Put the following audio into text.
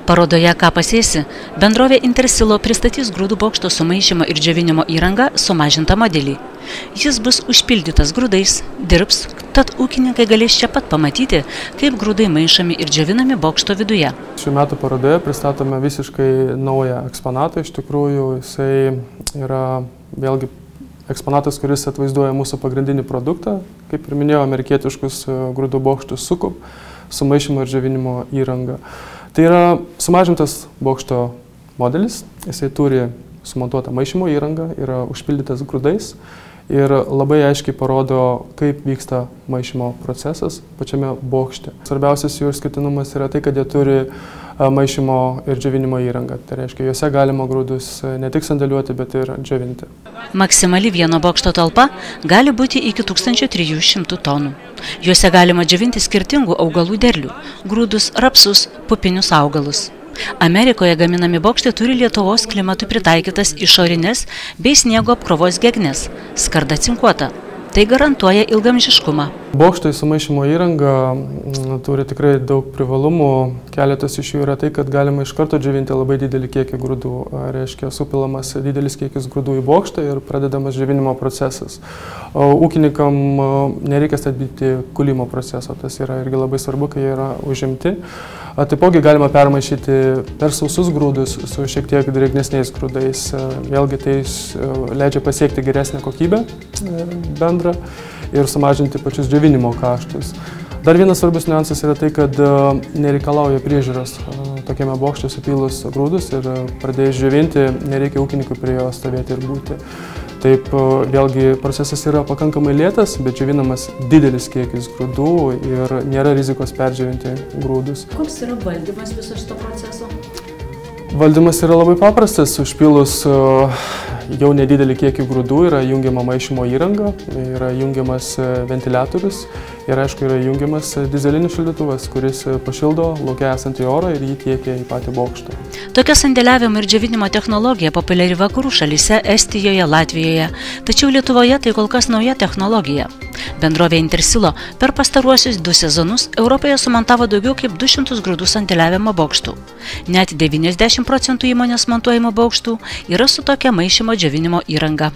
Parodoje Ką pasėsi, bendrovė Intersilo pristatys grūdų bokšto sumaišymo ir džiovinimo įrangą sumažintą modelį. Jis bus užpildytas grūdais, dirbs, tad ūkininkai galės čia pat pamatyti, kaip grūdai maišomi ir džiovinami bokšto viduje. Šių metų parodoje pristatome visiškai naują eksponatą. Iš tikrųjų, jisai yra vėlgi eksponatas, kuris atvaizduoja mūsų pagrindinį produktą, kaip ir minėjau, amerikietiškus grūdų bokštus Sukup, sumaišymo ir džiovinimo įrangą. Tai yra sumažintas bokšto modelis, jisai turi sumontuotą maišymo įrangą, yra užpildytas grūdais ir labai aiškiai parodo, kaip vyksta maišymo procesas pačiame bokšte. Svarbiausias jų išskirtinumas yra tai, kad jie turi maišymo ir džiovinimo įrangą. Tai reiškia, juose galima grūdus ne tik sandėliuoti, bet ir džiovinti. Maksimali vieno bokšto talpa gali būti iki 1300 tonų. Juose galima džiovinti skirtingų augalų derlių – grūdus, rapsus, pupinius augalus. Amerikoje gaminami bokštai turi Lietuvos klimatui pritaikytas išorinės bei sniego apkrovos gegnes, skarda cinkuota. Tai garantuoja ilgamžiškumą. Bokštai sumaišymo įranga turi tikrai daug privalumų. Keletas iš jų yra tai, kad galima iš karto džiovinti labai didelį kiekį grūdų. Reiškia, supilamas didelis kiekis grūdų į bokštą ir pradedamas džiovinimo procesas. Ūkininkam nereikia stabdyti kulimo proceso. Tas yra irgi labai svarbu, kai jie yra užimti. Taipogi galima permaišyti per sausus grūdus su šiek tiek drėgnesniais grūdais. Vėlgi tai leidžia pasiekti geresnę kokybę bendrą ir sumažinti pačius džiovinimo kaštus. Dar vienas svarbus niuansas yra tai, kad nereikalauja priežiūros tokiame bokšte supylus grūdus ir pradėjus džiovinti, nereikia ūkininkui prie jo stovėti ir būti. Taip, vėlgi procesas yra pakankamai lėtas, bet džiovinamas didelis kiekis grūdų ir nėra rizikos perdžiovinti grūdus. Koks yra valdymas viso šito proceso? Valdymas yra labai paprastas. Užpilus jau nedidelį kiekį grūdų yra jungiama maišymo įranga, yra jungiamas ventiliatorius ir aišku yra jungiamas dizelinis šildytuvas, kuris pašildo lauke esantį orą ir jį tiekia į patį bokštą. Tokia sandėliavimo ir džiovinimo technologija populiari vakarų šalyse, Estijoje, Latvijoje, tačiau Lietuvoje tai kol kas nauja technologija. Bendrovė Intersilo per pastaruosius 2 sezonus Europoje sumontavo daugiau kaip 200 grūdų sandėliavimo bokštų. Net 90% įmonės montuojamų bokštų yra su tokia maišymo džiovinimo įranga.